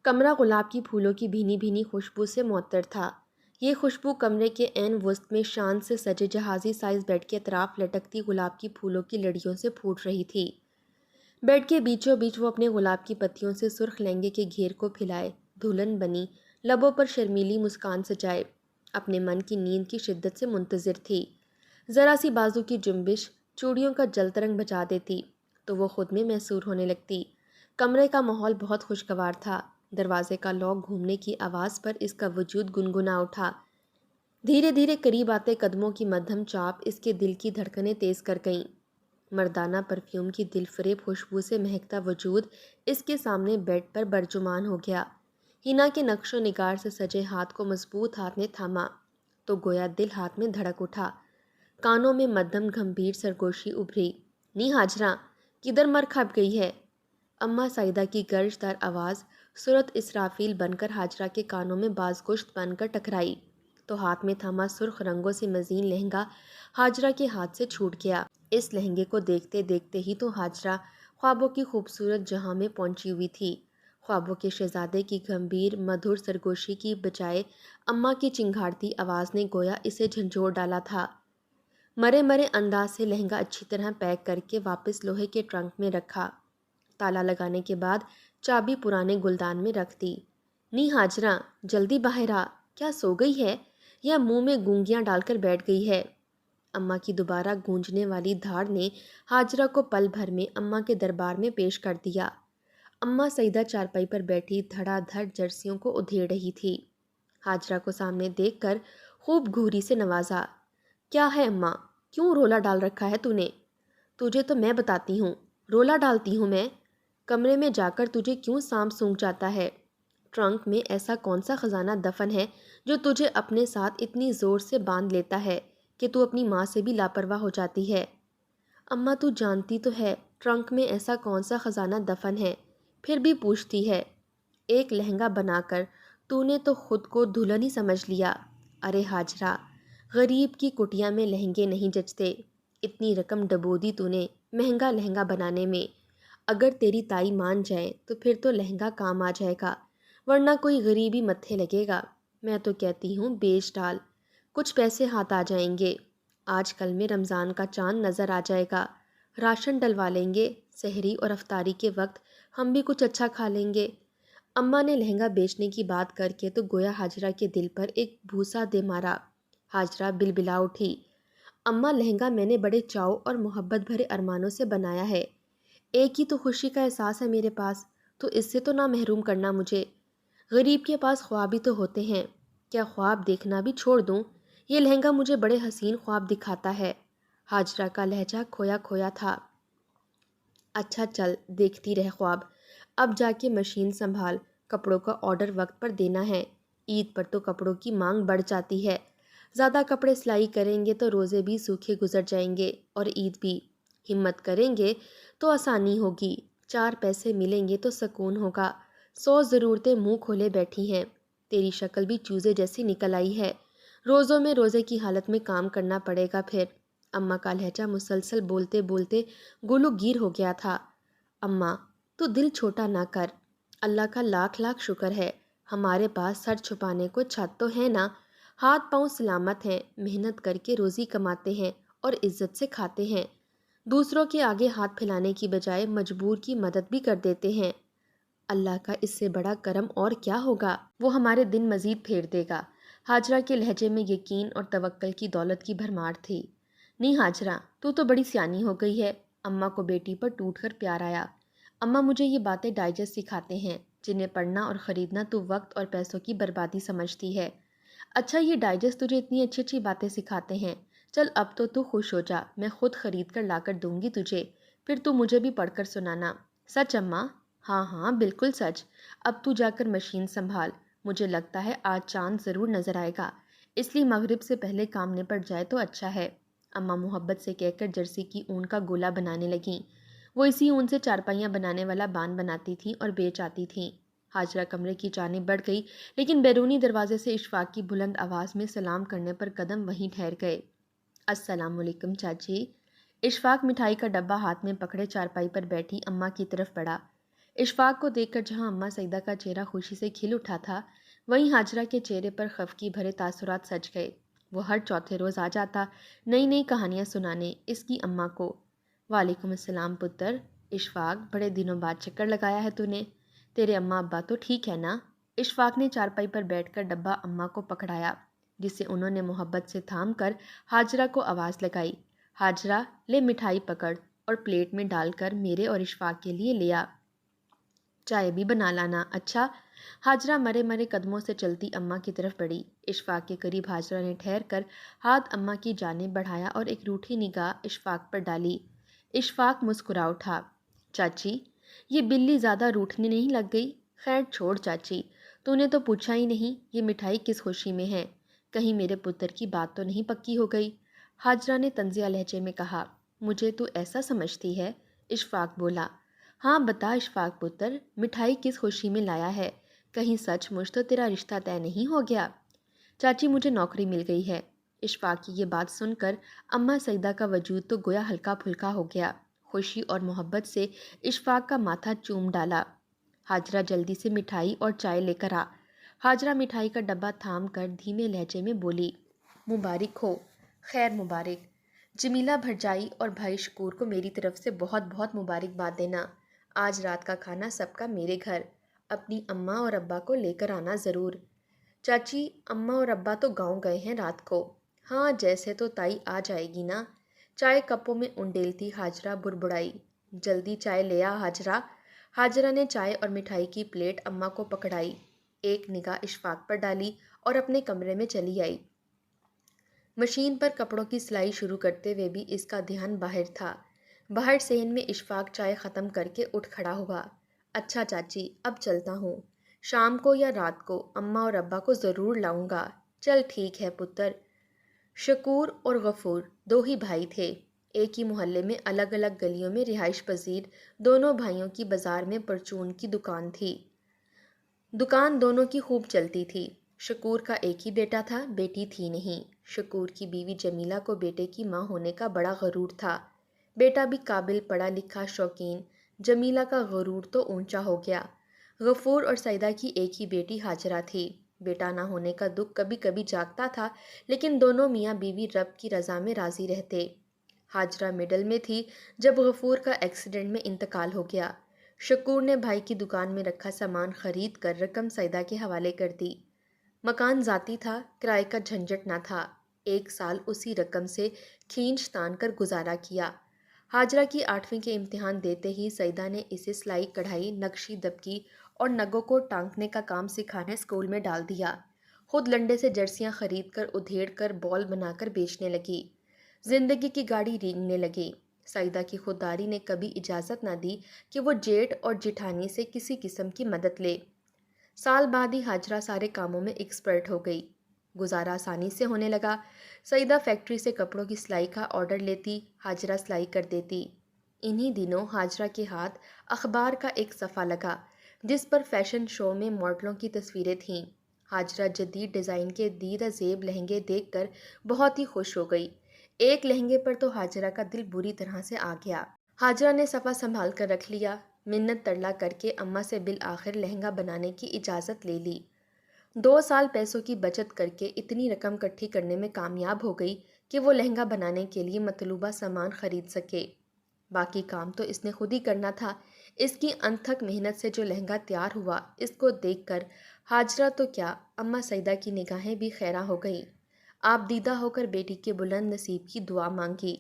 کمرہ گلاب کی پھولوں کی بھینی بھینی خوشبو سے معطر تھا۔ یہ خوشبو کمرے کے عین وسط میں شان سے سجے جہازی سائز بیڈ کے اطراف لٹکتی گلاب کی پھولوں کی لڑیوں سے پھوٹ رہی تھی۔ بیڈ کے بیچوں بیچ وہ اپنے گلاب کی پتیوں سے سرخ لہنگے کے گھیر کو پھیلائے دلہن بنی، لبوں پر شرمیلی مسکان سجائے، اپنے من کی نیند کی شدت سے منتظر تھی۔ ذرا سی بازو کی جنبش چوڑیوں کا جلترنگ بچا دیتی تو وہ خود میں محصور ہونے لگتی۔ کمرے کا ماحول بہت خوشگوار تھا۔ دروازے کا لاک گھومنے کی آواز پر اس کا وجود گنگنا اٹھا۔ دھیرے دھیرے قریب آتے قدموں کی مدھم چاپ اس کے دل کی دھڑکنیں تیز کر گئیں۔ مردانہ پرفیوم کی دل فریب خوشبو سے مہکتا وجود اس کے سامنے بیڈ پر برجمان ہو گیا۔ ہینا کے نقش و نگار سے سجے ہاتھ کو مضبوط ہاتھ نے تھاما تو گویا دل ہاتھ میں دھڑک اٹھا۔ کانوں میں مدھم گھمبیر سرگوشی ابھری۔ نی ہاجراں، کدھر مر کھپ گئی ہے؟ اماں سعیدہ کی گرج دار آواز صورت اسرافیل بن کر ہاجرہ کے کانوں میں باز گشت بن کر ٹکرائی تو ہاتھ میں تھاما سرخ رنگوں سے مزین لہنگا ہاجرہ کے ہاتھ سے چھوٹ گیا۔ اس لہنگے کو دیکھتے دیکھتے ہی تو ہاجرہ خوابوں کی خوبصورت جہاں میں پہنچی ہوئی تھی۔ خوابوں کے شہزادے کی گھمبیر مدھر سرگوشی کی بجائے اماں کی چنگھاڑتی آواز نے گویا اسے جھنجھوڑ ڈالا تھا۔ مرے مرے انداز سے لہنگا اچھی طرح پیک کر کے واپس لوہے کے ٹرنک میں رکھا۔ تالا لگانے کے بعد چابی پرانے گلدان میں رکھ دی۔ نی ہاجراں، جلدی باہر آ، کیا سو گئی ہے یا منہ میں گونگیاں ڈال کر بیٹھ گئی ہے؟ اماں کی دوبارہ گونجنے والی دھاڑ نے ہاجرہ کو پل بھر میں اماں کے دربار میں پیش کر دیا۔ اماں سعیدہ چارپائی پر بیٹھی دھڑا دھڑ جرسیوں کو ادھیڑ رہی تھی۔ ہاجرہ کو سامنے دیکھ کر خوب گھوری سے نوازا۔ کیا ہے اماں، کیوں رولا ڈال رکھا ہے تو نے؟ تجھے تو میں بتاتی ہوں، رولا ڈالتی ہوں میں؟ کمرے میں جا کر تجھے کیوں سانپ سونکھ جاتا ہے؟ ٹرنک میں ایسا کون سا خزانہ دفن ہے جو تجھے اپنے ساتھ اتنی زور سے باندھ لیتا ہے کہ تو اپنی ماں سے بھی لاپرواہ ہو جاتی ہے؟ اماں تو جانتی تو ہے ٹرنک میں ایسا کون سا خزانہ دفن ہے، پھر بھی پوچھتی ہے۔ ایک لہنگا بنا کر تو نے تو خود کو دلہن ہی سمجھ لیا۔ ارے ہاجرہ، غریب کی کٹیا میں لہنگے نہیں جچتے۔ اتنی رقم ڈبو دی تو نے مہنگا لہنگا بنانے میں۔ اگر تیری تائی مان جائے تو پھر تو لہنگا کام آ جائے گا، ورنہ کوئی غریبی متھے لگے گا۔ میں تو کہتی ہوں بیچ ڈال، کچھ پیسے ہاتھ آ جائیں گے۔ آج کل میں رمضان کا چاند نظر آ جائے گا، راشن ڈلوا لیں گے، سحری اور افطاری کے وقت ہم بھی کچھ اچھا کھا لیں گے۔ اماں نے لہنگا بیچنے کی بات کر کے تو گویا ہاجرہ کے دل پر ایک بھوسا دے مارا۔ ہاجرہ بلبلا اٹھی۔ اماں، لہنگا میں نے بڑے چاؤ اور محبت بھرے ارمانوں سے بنایا ہے۔ ایک ہی تو خوشی کا احساس ہے میرے پاس، تو اس سے تو نہ محروم کرنا مجھے۔ غریب کے پاس خواب بھی تو ہوتے ہیں، کیا خواب دیکھنا بھی چھوڑ دوں؟ یہ لہنگا مجھے بڑے حسین خواب دکھاتا ہے۔ ہاجرہ کا لہجہ کھویا کھویا تھا۔ اچھا چل، دیکھتی رہ خواب۔ اب جا کے مشین سنبھال، کپڑوں کا آرڈر وقت پر دینا ہے۔ عید پر تو کپڑوں کی مانگ بڑھ جاتی ہے۔ زیادہ کپڑے سلائی کریں گے تو روزے بھی سوکھے گزر جائیں گے اور عید بھی۔ ہمت کریں گے تو آسانی ہوگی، 4 پیسے ملیں گے تو سکون ہوگا۔ 100 ضرورتیں منہ کھولے بیٹھی ہیں، تیری شکل بھی چوزے جیسی نکل آئی ہے۔ روزوں میں روزے کی حالت میں کام کرنا پڑے گا پھر۔ اماں کا لہجہ مسلسل بولتے بولتے گولو گیر ہو گیا تھا۔ اماں، تو دل چھوٹا نہ کر، اللہ کا لاکھ لاکھ شکر ہے ہمارے پاس سر چھپانے کو چھت تو ہے نا، ہاتھ پاؤں سلامت ہیں، محنت کر کے روزی کماتے ہیں اور عزت سے کھاتے ہیں، دوسروں کے آگے ہاتھ پھیلانے کی بجائے مجبور کی مدد بھی کر دیتے ہیں۔ اللہ کا اس سے بڑا کرم اور کیا ہوگا، وہ ہمارے دن مزید پھیر دے گا۔ ہاجرہ کے لہجے میں یقین اور توکل کی دولت کی بھرمار تھی۔ نہیں ہاجرہ، تو بڑی سیانی ہو گئی ہے۔ اماں کو بیٹی پر ٹوٹ کر پیار آیا۔ اماں، مجھے یہ باتیں ڈائجسٹ سکھاتے ہیں جنہیں پڑھنا اور خریدنا تو وقت اور پیسوں کی بربادی سمجھتی ہے۔ اچھا، یہ ڈائجسٹ تجھے اتنی اچھی اچھی باتیں سکھاتے ہیں؟ چل اب تو خوش ہو جا، میں خود خرید کر لا کر دوں گی تجھے، پھر تو مجھے بھی پڑھ کر سنانا۔ سچ اماں؟ ہاں ہاں بالکل سچ۔ اب تو جا کر مشین سنبھال، مجھے لگتا ہے آج چاند ضرور نظر آئے گا، اس لیے مغرب سے پہلے کام نپٹ جائے تو اچھا ہے۔ اماں محبت سے کہہ کر جرسی کی اون کا گولا بنانے لگیں۔ وہ اسی اون سے چارپائیاں بنانے والا بان بناتی تھیں اور بیچ آتی تھیں۔ ہاجرہ کمرے کی جانب بڑھ گئی، لیکن بیرونی دروازے سے اشفاق کی بلند آواز میں سلام کرنے پر قدم وہیں ٹھہر گئے۔ السلام علیکم چاچی۔ اشفاق مٹھائی کا ڈبہ ہاتھ میں پکڑے چارپائی پر بیٹھی اماں کی طرف بڑھا۔ اشفاق کو دیکھ کر جہاں اماں سعیدہ کا چہرہ خوشی سے کھل اٹھا تھا، وہیں حاجرہ کے چہرے پر خفگی بھرے تاثرات سج گئے۔ وہ ہر چوتھے روز آ جاتا نئی نئی کہانیاں سنانے اس کی اماں کو۔ وعلیکم السلام پتر، اشفاق بڑے دنوں بعد چکر لگایا ہے تو نے؟ تیرے اماں ابا تو ٹھیک ہے نا؟ اشفاق نے چارپائی پر بیٹھ کر ڈبہ اماں کو پکڑایا، جسے انہوں نے محبت سے تھام کر حاجرہ کو آواز لگائی، حاجرہ لے مٹھائی پکڑ اور پلیٹ میں ڈال کر میرے اور اشفاق کے لیے لیا۔ چائے بھی بنا لانا، اچھا؟ حاجرہ مرے مرے قدموں سے چلتی اماں کی طرف بڑھی۔ اشفاق کے قریب حاجرہ نے ٹھہر کر ہاتھ اماں کی جانب بڑھایا اور ایک روٹھی نگاہ اشفاق پر ڈالی۔ اشفاق مسکرا اٹھا۔ چاچی، یہ بلی زیادہ روٹھنے نہیں لگ گئی؟ خیر چھوڑ چاچی، تو نے تو پوچھا ہی نہیں یہ مٹھائی کس خوشی میں ہے؟ کہیں میرے پتر کی بات تو نہیں پکی ہو گئی؟ حاجرہ نے طنزیہ لہجے میں کہا۔ مجھے تو ایسا سمجھتی ہے؟ اشفاق بولا۔ ہاں بتا اشفاق پتر، مٹھائی کس خوشی میں لایا ہے؟ کہیں سچ مجھ تو تیرا رشتہ طے نہیں ہو گیا؟ چاچی مجھے نوکری مل گئی ہے۔ اشفاق کی یہ بات سن کر اماں سعیدہ کا وجود تو گویا ہلکا پھلکا ہو گیا۔ خوشی اور محبت سے اشفاق کا ماتھا چوم ڈالا۔ حاجرہ جلدی سے مٹھائی اور چائے لے کر آ۔ حاجرہ مٹھائی کا ڈبہ تھام کر دھیمے لہجے میں بولی۔ مبارک ہو، خیر مبارک۔ جمیلہ بھرجائی اور بھائی شکور کو میری طرف سے بہت بہت مبارکباد دینا۔ آج رات کا کھانا سب کا میرے گھر، اپنی اماں اور ابا کو لے کر آنا ضرور۔ چاچی اماں اور ابا تو گاؤں گئے ہیں رات کو۔ ہاں جیسے تو تائی آ جائے گی نا۔ چائے کپوں میں انڈیلتی حاجرہ بڑبڑائی۔ جلدی چائے لے آ حاجرہ۔ حاجرہ نے چائے اور مٹھائی کی پلیٹ اماں کو پکڑائی، ایک نگاہ اشفاق پر ڈالی اور اپنے کمرے میں چلی آئی۔ مشین پر کپڑوں کی سلائی شروع کرتے ہوئے بھی اس کا دھیان باہر تھا۔ باہر صحن میں اشفاق چائے ختم کر کے اٹھ کھڑا ہوا۔ اچھا چاچی اب چلتا ہوں، شام کو یا رات کو اماں اور ابا کو ضرور لاؤں گا۔ چل ٹھیک ہے پتر۔ شکور اور غفور دو ہی بھائی تھے، ایک ہی محلے میں الگ الگ گلیوں میں رہائش پذیر دونوں بھائیوں کی بازار میں پرچون کی دکان تھی۔ دکان دونوں کی خوب چلتی تھی۔ شکور کا ایک ہی بیٹا تھا، بیٹی تھی نہیں۔ شکور کی بیوی جمیلہ کو بیٹے کی ماں ہونے کا بڑا غرور تھا۔ بیٹا بھی قابل پڑھا لکھا شوقین، جمیلہ کا غرور تو اونچا ہو گیا۔ غفور اور سعیدہ کی ایک ہی بیٹی حاجرہ تھی۔ بیٹا نہ ہونے کا دکھ کبھی کبھی جاگتا تھا، لیکن دونوں میاں بیوی رب کی رضا میں راضی رہتے۔ حاجرہ مڈل میں تھی جب غفور کا ایکسیڈنٹ میں انتقال ہو گیا۔ شکور نے بھائی کی دکان میں رکھا سامان خرید کر رقم سعیدہ کے حوالے کر دی۔ مکان ذاتی تھا، کرائے کا جھنجٹ نہ تھا۔ ایک سال اسی رقم سے کھینچ تان کر گزارا کیا۔ حاجرہ کی 8ویں کے امتحان دیتے ہی سعیدہ نے اسے سلائی کڑھائی، نقشی دبکی اور نگوں کو ٹانکنے کا کام سکھانے اسکول میں ڈال دیا۔ خود لنڈے سے جرسیاں خرید کر ادھیڑ کر بال بنا کر بیچنے لگی۔ زندگی کی گاڑی رینگنے لگی۔ سعیدہ کی خودداری نے کبھی اجازت نہ دی کہ وہ جیٹ اور جٹھانی سے کسی قسم کی مدد لے۔ سال بعد ہی حاجرہ سارے کاموں میں ایکسپرٹ ہو گئی۔ گزارا آسانی سے ہونے لگا۔ سعیدہ فیکٹری سے کپڑوں کی سلائی کا آرڈر لیتی، حاجرہ سلائی کر دیتی۔ انہی دنوں حاجرہ کے ہاتھ اخبار کا ایک صفحہ لگا جس پر فیشن شو میں ماڈلوں کی تصویریں تھیں۔ حاجرہ جدید ڈیزائن کے دیرہ زیب لہنگے دیکھ کر بہت ہی خوش ہو گئی۔ ایک لہنگے پر تو حاجرہ کا دل بری طرح سے آ گیا۔ حاجرہ نے صفحہ سنبھال کر رکھ لیا، منت ترلا کر کے اماں سے بالآخر لہنگا بنانے کی اجازت لے لی۔ 2 سال پیسوں کی بچت کر کے اتنی رقم کٹھی کرنے میں کامیاب ہو گئی کہ وہ لہنگا بنانے کے لیے مطلوبہ سامان خرید سکے۔ باقی کام تو اس نے خود ہی کرنا تھا۔ اس کی انتھک محنت سے جو لہنگا تیار ہوا، اس کو دیکھ کر حاجرہ تو کیا، اماں سعیدہ کی نگاہیں بھی خیراں ہو گئیں۔ آپ دیدہ ہو کر بیٹی کے بلند نصیب کی دعا مانگی۔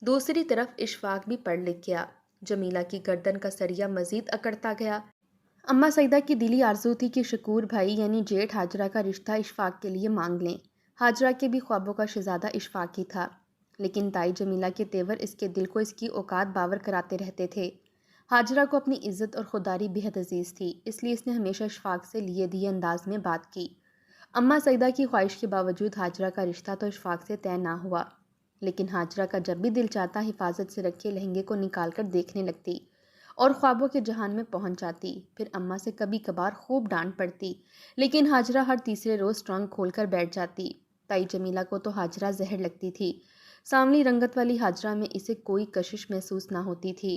دوسری طرف اشفاق بھی پڑھ لکھ گیا۔ جمیلہ کی گردن کا سریا مزید اکڑتا گیا۔ اماں سعیدہ کی دلی آرزو تھی کہ شکور بھائی یعنی جیٹھ حاجرہ کا رشتہ اشفاق کے لیے مانگ لیں۔ حاجرہ کے بھی خوابوں کا شہزادہ اشفاق ہی تھا، لیکن تائی جمیلہ کے تیور اس کے دل کو اس کی اوقات باور کراتے رہتے تھے۔ حاجرہ کو اپنی عزت اور خودداری بے حد عزیز تھی، اس لیے اس نے ہمیشہ اشفاق سے لیے دیے انداز میں بات کی۔ اماں سعیدہ کی خواہش کے باوجود حاجرہ کا رشتہ تو اشفاق سے طے نہ ہوا، لیکن حاجرہ کا جب بھی دل چاہتا حفاظت سے رکھے لہنگے کو نکال کر دیکھنے لگتی اور خوابوں کے جہان میں پہنچ جاتی۔ پھر اماں سے کبھی کبھار خوب ڈانٹ پڑتی، لیکن حاجرہ ہر تیسرے روز ٹرنک کھول کر بیٹھ جاتی۔ تائی جمیلہ کو تو حاجرہ زہر لگتی تھی۔ سانولی رنگت والی حاجرہ میں اسے کوئی کشش محسوس نہ ہوتی تھی۔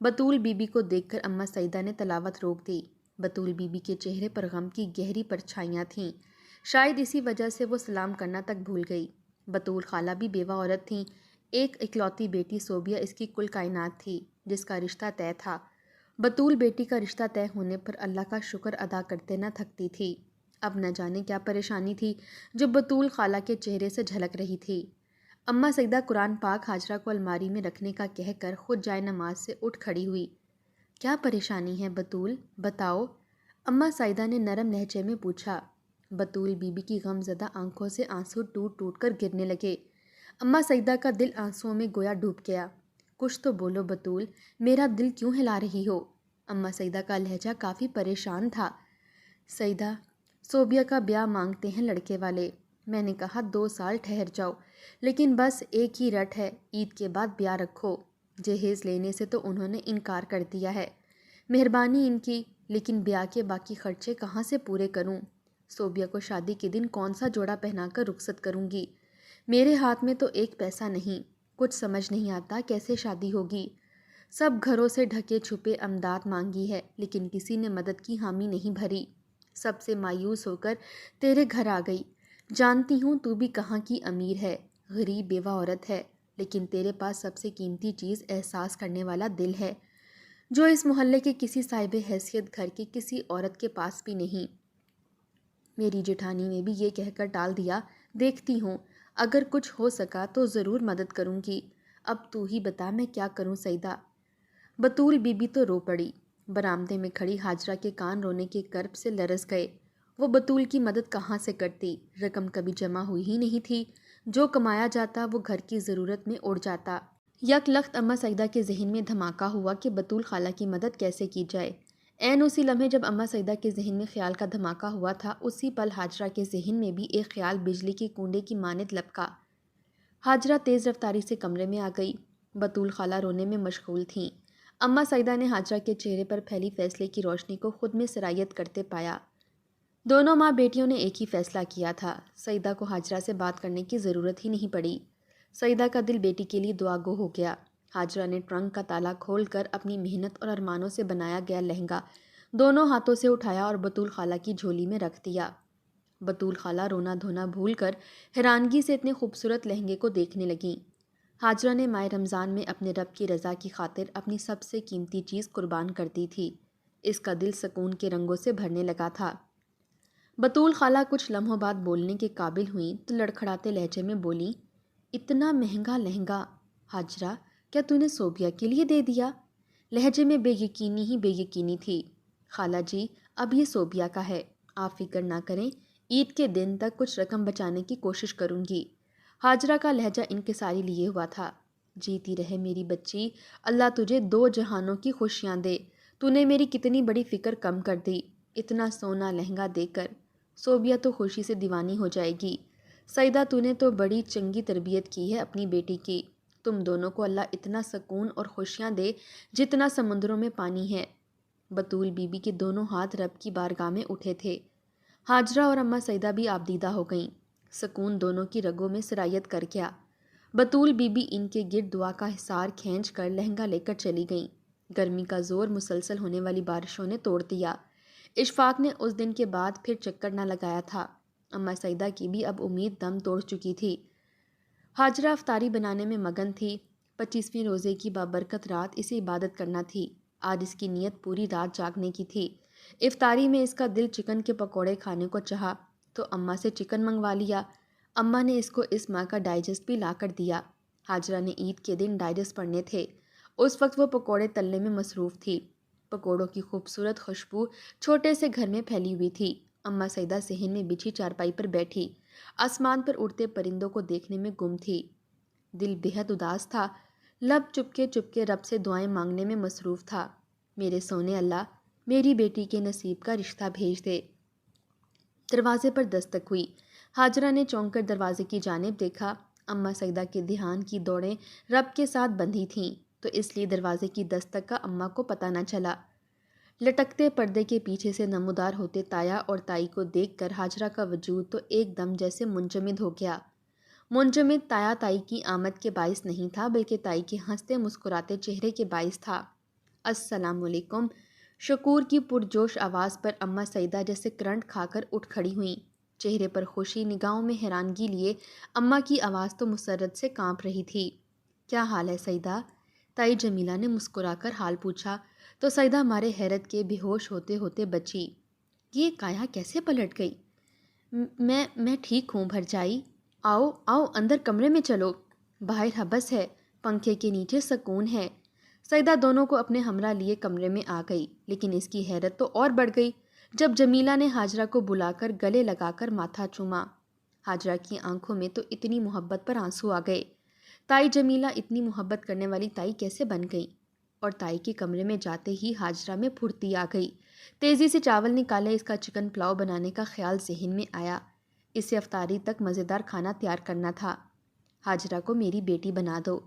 بطول بی بی کو دیکھ کر اماں سعیدہ نے تلاوت روک دی۔ بطول بی بی کے چہرے پر غم کی گہری پرچھائیاں تھیں، شاید اسی وجہ سے وہ سلام کرنا تک بھول گئی۔ بطول خالہ بھی بیوہ عورت تھیں، ایک اکلوتی بیٹی صوبیہ اس کی کل کائنات تھی جس کا رشتہ طے تھا۔ بطول بیٹی کا رشتہ طے ہونے پر اللہ کا شکر ادا کرتے نہ تھکتی تھی۔ اب نہ جانے کیا پریشانی تھی جو بطول خالہ کے چہرے سے جھلک رہی تھی۔ اماں سعیدہ قرآن پاک ہاجرہ کو الماری میں رکھنے کا کہہ کر خود جائے نماز سے اٹھ کھڑی ہوئی۔ کیا پریشانی ہے بطول، بتاؤ، اماں سعیدہ نے نرم لہجے میں پوچھا۔ بطول بی بی کی غم زدہ آنکھوں سے آنسو ٹوٹ ٹوٹ کر گرنے لگے۔ اماں سعیدہ کا دل آنسوؤں میں گویا ڈوب گیا۔ کچھ تو بولو بطول، میرا دل کیوں ہلا رہی ہو؟ اماں سعیدہ کا لہجہ کافی پریشان تھا۔ سعیدہ، صوبیہ کا بیاہ مانگتے ہیں لڑکے والے۔ میں نے کہا 2 سال ٹھہر جاؤ، لیکن بس ایک ہی رٹ ہے، عید کے بعد بیاہ رکھو۔ جہیز لینے سے تو انہوں نے انکار کر دیا ہے۔ مہربانی ان کی، لیکن بیاہ کے باقی خرچے کہاں سے پورے کروں؟ صوبیہ کو شادی کے دن کون سا جوڑا پہنا کر رخصت کروں گی؟ میرے ہاتھ میں تو ایک پیسہ نہیں، کچھ سمجھ نہیں آتا کیسے شادی ہوگی۔ سب گھروں سے ڈھکے چھپے امداد مانگی ہے، لیکن کسی نے مدد کی حامی نہیں بھری۔ سب سے مایوس ہو کر تیرے گھر آ گئی۔ جانتی ہوں تو بھی کہاں کی امیر ہے، غریب بیوہ عورت ہے، لیکن تیرے پاس سب سے قیمتی چیز احساس کرنے والا دل ہے، جو اس محلے کے کسی صاحب حیثیت گھر کی کسی عورت کے پاس بھی نہیں۔ میری جیٹھانی نے بھی یہ کہہ کر ٹال دیا، دیکھتی ہوں، اگر کچھ ہو سکا تو ضرور مدد کروں گی۔ اب تو ہی بتا میں کیا کروں سعیدہ؟ بطول بی بی تو رو پڑی۔ برآمدے میں کھڑی ہاجرہ کے کان رونے کے کرب سے لرز گئے۔ وہ بطول کی مدد کہاں سے کرتی؟ رقم کبھی جمع ہوئی ہی نہیں تھی۔ جو کمایا جاتا وہ گھر کی ضرورت میں اڑ جاتا۔ یک لخت اماں سعیدہ کے ذہن میں دھماکہ ہوا کہ بطول خالہ کی مدد کیسے کی جائے۔ عین اسی لمحے جب اماں سعیدہ کے ذہن میں خیال کا دھماکہ ہوا تھا، اسی پل ہاجرہ کے ذہن میں بھی ایک خیال بجلی کے کنڈے کی مانند لپکا۔ ہاجرہ تیز رفتاری سے کمرے میں آ گئی۔ بطول خالہ رونے میں مشغول تھیں۔ اماں سعیدہ نے ہاجرہ کے چہرے پر پھیلی فیصلے کی روشنی کو خود میں سرایت کرتے پایا۔ دونوں ماں بیٹیوں نے ایک ہی فیصلہ کیا تھا۔ سعیدہ کو ہاجرہ سے بات کرنے کی ضرورت ہی نہیں پڑی۔ سعیدہ کا دل بیٹی کے لیے دعا گو ہو گیا۔ ہاجرہ نے ٹرنک کا تالا کھول کر اپنی محنت اور ارمانوں سے بنایا گیا لہنگا دونوں ہاتھوں سے اٹھایا اور بطول خالہ کی جھولی میں رکھ دیا۔ بطول خالہ رونا دھونا بھول کر حیرانگی سے اتنے خوبصورت لہنگے کو دیکھنے لگیں۔ ہاجرہ نے ماہ رمضان میں اپنے رب کی رضا کی خاطر اپنی سب سے قیمتی چیز قربان کر دی تھی۔ اس کا دل سکون کے رنگوں سے بھرنے لگا تھا۔ بطول خالہ کچھ لمحوں بعد بولنے کے قابل ہوئیں تو لڑکھڑاتے لہجے میں بولیں، اتنا مہنگا لہنگا ہاجرہ، کیا تو نے صوبیہ کے لیے دے دیا؟ لہجے میں بے یقینی ہی بے یقینی تھی۔ خالہ جی، اب یہ صوبیہ کا ہے، آپ فکر نہ کریں، عید کے دن تک کچھ رقم بچانے کی کوشش کروں گی۔ ہاجرہ کا لہجہ انکساری لیے ہوا تھا۔ جیتی رہے میری بچی، اللہ تجھے 2 جہانوں کی خوشیاں دے۔ تو نے میری کتنی بڑی فکر کم کر دی، اتنا سونا لہنگا دے کر۔ صوبیہ تو خوشی سے دیوانی ہو جائے گی۔ سعیدہ، تو نے تو بڑی چنگی تربیت کی ہے اپنی بیٹی کی۔ تم دونوں کو اللہ اتنا سکون اور خوشیاں دے جتنا سمندروں میں پانی ہے۔ بطول بی بی کے دونوں ہاتھ رب کی بارگاہ میں اٹھے تھے۔ ہاجرہ اور اماں سعیدہ بھی آبدیدہ ہو گئیں۔ سکون دونوں کی رگوں میں سرایت کر گیا۔ بطول بی بی ان کے گرد دعا کا حصار کھینچ کر لہنگا لے کر چلی گئیں۔ گرمی کا زور مسلسل ہونے والی بارشوں نے توڑ دیا۔ اشفاق نے اس دن کے بعد پھر چکر نہ لگایا تھا۔ اماں سعیدہ کی بھی اب امید دم توڑ چکی تھی۔ ہاجرہ افطاری بنانے میں مگن تھی۔ 25ویں روزے کی بابرکت رات اسے عبادت کرنا تھی۔ آج اس کی نیت پوری رات جاگنے کی تھی۔ افطاری میں اس کا دل چکن کے پکوڑے کھانے کو چاہا تو اماں سے چکن منگوا لیا۔ اماں نے اس کو اس ماہ کا ڈائجسٹ بھی لا کر دیا۔ ہاجرہ نے عید کے دن ڈائجسٹ پڑھنے تھے۔ اس وقت وہ پکوڑے تلنے میں مصروف تھی۔ پکوڑوں کی خوبصورت خوشبو چھوٹے سے گھر میں پھیلی ہوئی تھی۔ اماں سعیدہ صحن میں بچھی چارپائی پر بیٹھی آسمان پر اڑتے پرندوں کو دیکھنے میں گم تھی۔ دل بےحد اداس تھا۔ لب چپکے چپکے رب سے دعائیں مانگنے میں مصروف تھا۔ میرے سونے اللہ، میری بیٹی کے نصیب کا رشتہ بھیج دے۔ دروازے پر دستک ہوئی۔ ہاجرہ نے چونک کر دروازے کی جانب دیکھا۔ اماں سعیدہ کے دھیان کی دوڑیں رب کے ساتھ بندھی تھیں، تو اس لیے دروازے کی دستک کا اماں کو پتہ نہ چلا۔ لٹکتے پردے کے پیچھے سے نمودار ہوتے تایا اور تائی کو دیکھ کر ہاجرہ کا وجود تو ایک دم جیسے منجمد ہو گیا۔ منجمد تایا تائی کی آمد کے باعث نہیں تھا، بلکہ تائی کے ہنستے مسکراتے چہرے کے باعث تھا۔ السلام علیکم۔ شکور کی پرجوش آواز پر اماں سعیدہ جیسے کرنٹ کھا کر اٹھ کھڑی ہوئیں، چہرے پر خوشی، نگاہوں میں حیرانگی لیے۔ اماں کی آواز تو مسرت سے کانپ رہی تھی۔ کیا حال ہے سعیدہ؟ تائی جمیلہ نے مسکرا کر حال پوچھا تو سعیدہ مارے حیرت کے بے ہوش ہوتے ہوتے بچی۔ یہ کایا کیسے پلٹ گئی؟ میں ٹھیک ہوں بھرجائی۔ آؤ آؤ اندر کمرے میں چلو، باہر حبس ہے، پنکھے کے نیچے سکون ہے۔ سعیدہ دونوں کو اپنے ہمراہ لیے کمرے میں آ گئی، لیکن اس کی حیرت تو اور بڑھ گئی جب جمیلہ نے حاجرہ کو بلا کر گلے لگا کر ماتھا چوما۔ حاجرہ کی آنکھوں میں تو اتنی محبت پر آنسو آ گئے۔ تائی جمیلہ اتنی محبت کرنے والی تائی کیسے بن گئی؟ اور تائی کے کمرے میں جاتے ہی حاجرہ میں پھرتی آ گئی۔ تیزی سے چاول نکالے، اس کا چکن پلاؤ بنانے کا خیال ذہن میں آیا۔ اسے افطاری تک مزیدار کھانا تیار کرنا تھا۔ حاجرہ کو میری بیٹی بنا دو،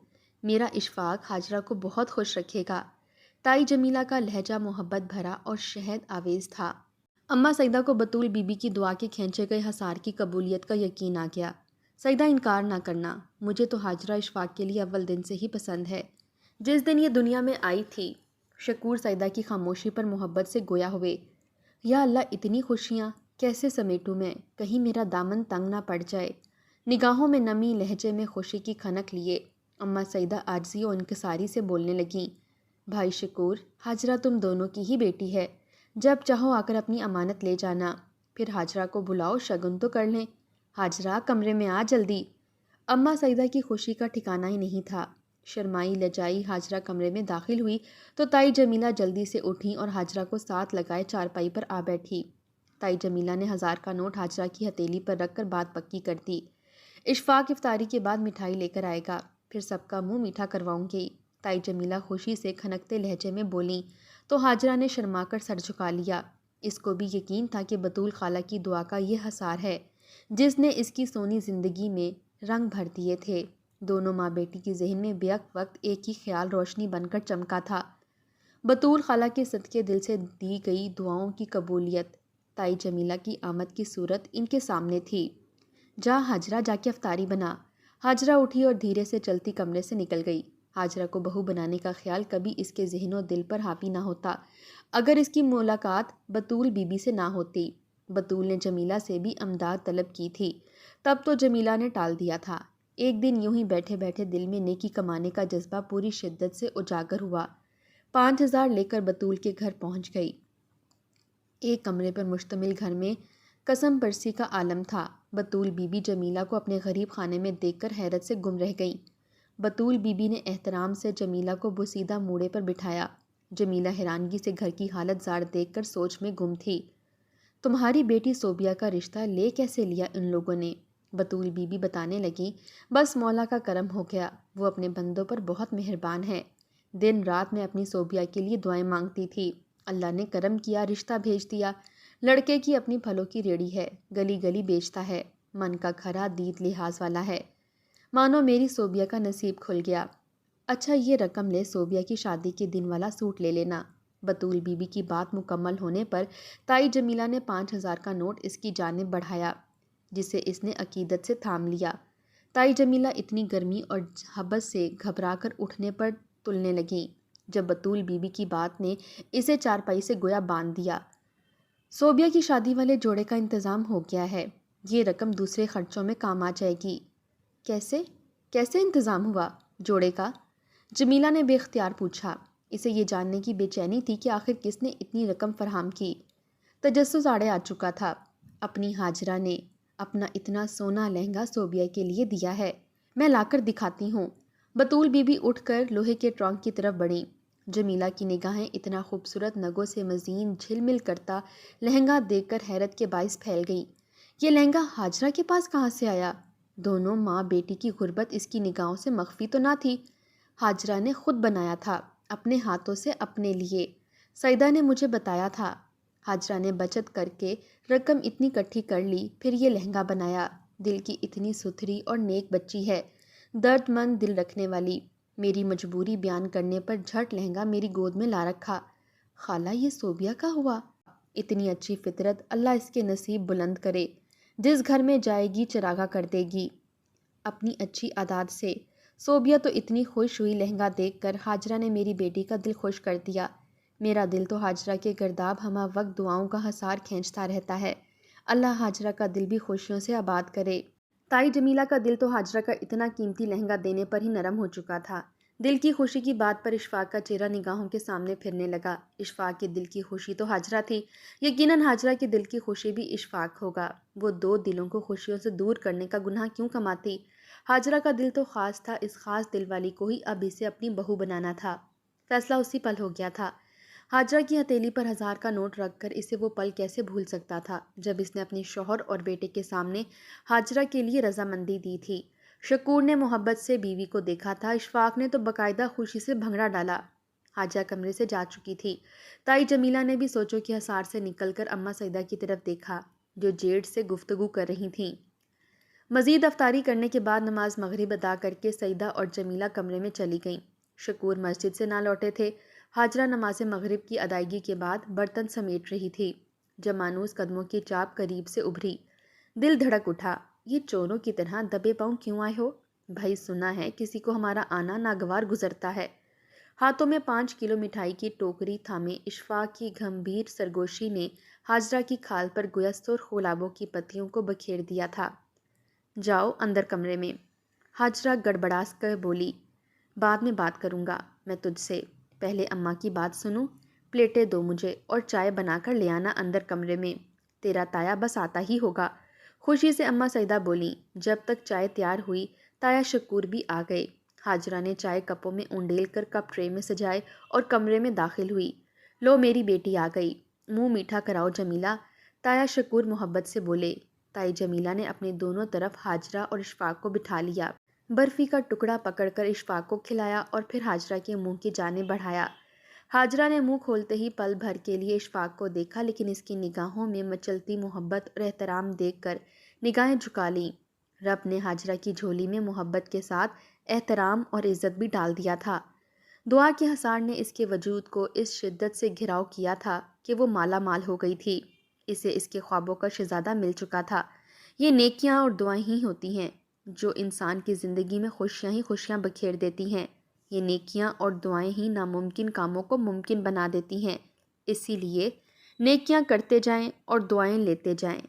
میرا اشفاق حاجرہ کو بہت خوش رکھے گا۔ تائی جمیلہ کا لہجہ محبت بھرا اور شہد آویز تھا۔ اماں سعیدہ کو بطول بی بی کی دعا کے کھینچے گئے حصار کی قبولیت کا یقین آ گیا۔ سعیدہ انکار نہ کرنا، مجھے تو حاجرہ اشفاق کے لیے اول دن سے ہی پسند ہے، جس دن یہ دنیا میں آئی تھی۔ شکور سعیدہ کی خاموشی پر محبت سے گویا ہوئے۔ یا اللہ، اتنی خوشیاں کیسے سمیٹوں میں، کہیں میرا دامن تنگ نہ پڑ جائے۔ نگاہوں میں نمی، لہجے میں خوشی کی کھنک لیے اماں سعیدہ عاجزی و انکساری سے بولنے لگیں۔ بھائی شکور، حاجرہ تم دونوں کی ہی بیٹی ہے، جب چاہو آ کر اپنی امانت لے جانا۔ پھر حاجرہ کو بلاؤ، شگن تو کر لیں۔ حاجرہ کمرے میں آ جلدی۔ اماں سعیدہ کی خوشی کا ٹھکانہ ہی نہیں تھا۔ شرمائی لجائی حاجرہ کمرے میں داخل ہوئی تو تائی جمیلہ جلدی سے اٹھیں اور حاجرہ کو ساتھ لگائے چارپائی پر آ بیٹھی۔ تائی جمیلہ نے 1000 کا نوٹ حاجرہ کی ہتھیلی پر رکھ کر بات پکی کر دی۔ اشفاق افطاری کے بعد مٹھائی لے کر آئے گا، پھر سب کا منہ میٹھا کرواؤں گی۔ تائی جمیلہ خوشی سے کھنکتے لہجے میں بولیں تو حاجرہ نے شرما کر سر جھکا لیا۔ اس کو بھی یقین تھا کہ بطول خالہ کی دعا کا یہ حصار ہے جس نے اس کی سونی زندگی میں رنگ بھر دیے تھے۔ دونوں ماں بیٹی کے ذہن میں بیک وقت ایک ہی خیال روشنی بن کر چمکا تھا، بطول خالہ کے صدقے دل سے دی گئی دعاؤں کی قبولیت۔ تائی جمیلہ کی آمد کی صورت ان کے سامنے تھی۔ جا حاجرہ، جا کے افطاری بنا۔ حاجرہ اٹھی اور دھیرے سے چلتی کمرے سے نکل گئی۔ حاجرہ کو بہو بنانے کا خیال کبھی اس کے ذہن و دل پر حاوی نہ ہوتا اگر اس کی ملاقات بطول بی بی سے نہ ہوتی۔ بطول نے جمیلہ سے بھی امداد طلب کی تھی، تب تو جمیلہ نے ٹال دیا تھا۔ ایک دن یوں ہی بیٹھے بیٹھے دل میں نیکی کمانے کا جذبہ پوری شدت سے اجاگر ہوا۔ 5000 لے کر بطول کے گھر پہنچ گئی۔ ایک کمرے پر مشتمل گھر میں قسم پرسی کا عالم تھا۔ بطول بی بی جمیلہ کو اپنے غریب خانے میں دیکھ کر حیرت سے گم رہ گئیں۔ بطول بی بی نے احترام سے جمیلہ کو بوسیدہ موڑے پر بٹھایا۔ جمیلہ حیرانگی سے گھر کی حالت زار دیکھ کر سوچ میں گم تھی۔ تمہاری بیٹی صوبیہ کا رشتہ لے کیسے لیا ان لوگوں نے؟ بطول بی بی بتانے لگیں، بس مولا کا کرم ہو گیا، وہ اپنے بندوں پر بہت مہربان ہے۔ دن رات میں اپنی صوبیہ کے لیے دعائیں مانگتی تھی، اللہ نے کرم کیا، رشتہ بھیج دیا۔ لڑکے کی اپنی پھلوں کی ریڑھی ہے، گلی گلی بیچتا ہے، من کا کھرا دیت لحاظ والا ہے، مانو میری صوبیہ کا نصیب کھل گیا۔ اچھا یہ رقم لے، صوبیہ کی شادی کے دن والا سوٹ لے لینا۔ بطول بی بی کی بات مکمل ہونے پر تائی جمیلہ نے 5000 کا نوٹ اس کی جانب بڑھایا، جسے اس نے عقیدت سے تھام لیا۔ تائی جمیلہ اتنی گرمی اور حبس سے گھبرا کر اٹھنے پر تلنے لگیں جب بطول بی بی کی بات نے اسے چارپائی سے گویا باندھ دیا۔ صوبیہ کی شادی والے جوڑے کا انتظام ہو گیا ہے، یہ رقم دوسرے خرچوں میں کام آ جائے گی۔ کیسے انتظام ہوا جوڑے کا؟ جمیلہ نے بے اختیار پوچھا۔ اسے یہ جاننے کی بے چینی تھی کہ آخر کس نے اتنی رقم فراہم کی۔ تجسس آڑے آ چکا تھا، اپنی حاجرہ نے اپنا اتنا سونا لہنگا صوبیہ کے لیے دیا ہے، میں لا کر دکھاتی ہوں۔ بطول بی بی اٹھ کر لوہے کے ٹرانک کی طرف بڑھیں۔ جمیلہ کی نگاہیں اتنا خوبصورت نگوں سے مزین جھلمل کرتا لہنگا دیکھ کر حیرت کے باعث پھیل گئی۔ یہ لہنگا حاجرہ کے پاس کہاں سے آیا؟ دونوں ماں بیٹی کی غربت اس کی نگاہوں سے مخفی تو نہ تھی۔ حاجرہ نے خود بنایا تھا، اپنے ہاتھوں سے، اپنے لیے، سعیدہ نے مجھے بتایا تھا۔ حاجرہ نے بچت کر کے رقم اتنی کٹھی کر لی، پھر یہ لہنگا بنایا۔ دل کی اتنی ستھری اور نیک بچی ہے، درد مند دل رکھنے والی، میری مجبوری بیان کرنے پر جھٹ لہنگا میری گود میں لا رکھا۔ خالہ یہ صوبیہ کا ہوا؟ اتنی اچھی فطرت، اللہ اس کے نصیب بلند کرے، جس گھر میں جائے گی چراغاں کر دے گی۔ اپنی اچھی عادات سے صوبیہ تو اتنی خوش ہوئی لہنگا دیکھ کر، ہاجرہ نے میری بیٹی کا دل خوش کر دیا۔ میرا دل تو ہاجرہ کے گرداب ہمہ وقت دعاؤں کا حصار کھینچتا رہتا ہے۔ اللہ ہاجرہ کا دل بھی خوشیوں سے آباد کرے۔ تائی جمیلہ کا دل تو ہاجرہ کا اتنا قیمتی لہنگا دینے پر ہی نرم ہو چکا تھا۔ دل کی خوشی کی بات پر اشفاق کا چہرہ نگاہوں کے سامنے پھرنے لگا۔ اشفاق کے دل کی خوشی تو ہاجرہ تھی، یقیناً ہاجرہ کے دل کی خوشی بھی اشفاق ہوگا۔ وہ دو دلوں کو خوشیوں سے دور کرنے کا گناہ کیوں کماتی؟ ہاجرہ کا دل تو خاص تھا، اس خاص دل والی کو ہی اب اسے اپنی بہو بنانا تھا۔ فیصلہ اسی پل ہو گیا تھا۔ ہاجرہ کی ہتھیلی پر 1000 کا نوٹ رکھ کر اسے وہ پل کیسے بھول سکتا تھا جب اس نے اپنے شوہر اور بیٹے کے سامنے ہاجرہ کے لیے رضامندی دی تھی۔ شکور نے محبت سے بیوی کو دیکھا تھا، اشفاق نے تو باقاعدہ خوشی سے بھنگڑا ڈالا۔ حاجہ کمرے سے جا چکی تھی۔ تائی جمیلہ نے بھی سوچوں کے حصار سے نکل کر اماں سعیدہ کی طرف دیکھا، جو جیٹ سے گفتگو کر رہی تھیں۔ مزید افطاری کرنے کے بعد نماز مغرب ادا کر کے سعیدہ اور جمیلہ کمرے میں چلی گئیں۔ شکور مسجد سے نہ لوٹے تھے۔ ہاجرہ نماز مغرب کی ادائیگی کے بعد برتن سمیٹ رہی تھی جب مانوس قدموں کی چاپ قریب سے ابھری۔ دل دھڑک اٹھا، یہ چوروں کی طرح دبے پاؤں کیوں آئے ہو؟ بھائی سنا ہے کسی کو ہمارا آنا ناگوار گزرتا ہے۔ ہاتھوں میں 5 کلو مٹھائی کی ٹوکری تھامے اشفاق کی گھمبیر سرگوشی نے ہاجرہ کی کھال پر گویا سرخ گلابوں کی پتیوں کو بکھیر دیا تھا۔ جاؤ اندر کمرے میں، ہاجرہ گڑبڑاس کر بولی۔ بعد میں بات کروں گا میں تجھ سے، پہلے اماں کی بات سنوں۔ پلیٹیں دو مجھے اور چائے بنا کر لے آنا اندر کمرے میں، تیرا تایا بس آتا ہی ہوگا۔ خوشی سے اماں سعیدہ بولیں۔ جب تک چائے تیار ہوئی تایا شکور بھی آ گئے۔ ہاجرہ نے چائے کپوں میں اونڈیل کر کپ ٹرے میں سجائے اور کمرے میں داخل ہوئی۔ لو میری بیٹی آ گئی، منہ میٹھا کراؤ جمیلہ، تایا شکور محبت سے بولے۔ تائی جمیلہ نے اپنے دونوں طرف ہاجرہ اور اشفاق کو بٹھا لیا، برفی کا ٹکڑا پکڑ کر اشفاق کو کھلایا اور پھر ہاجرہ کے منہ کی جانب بڑھایا۔ ہاجرہ نے منہ کھولتے ہی پل بھر کے لیے اشفاق کو دیکھا، لیکن اس کی نگاہوں میں مچلتی محبت اور احترام دیکھ کر نگاہیں جھکا لیں۔ رب نے ہاجرہ کی جھولی میں محبت کے ساتھ احترام اور عزت بھی ڈال دیا تھا۔ دعا کے حصار نے اس کے وجود کو اس شدت سے گھراؤ کیا تھا کہ وہ مالا مال ہو گئی تھی۔ اسے اس کے خوابوں کا شہزادہ مل چکا تھا۔ یہ نیکیاں اور دعائیں ہی ہوتی ہیں جو انسان کی زندگی میں خوشیاں ہی خوشیاں بکھیر دیتی ہیں۔ یہ نیکیاں اور دعائیں ہی ناممکن کاموں کو ممکن بنا دیتی ہیں۔ اسی لیے نیکیاں کرتے جائیں اور دعائیں لیتے جائیں۔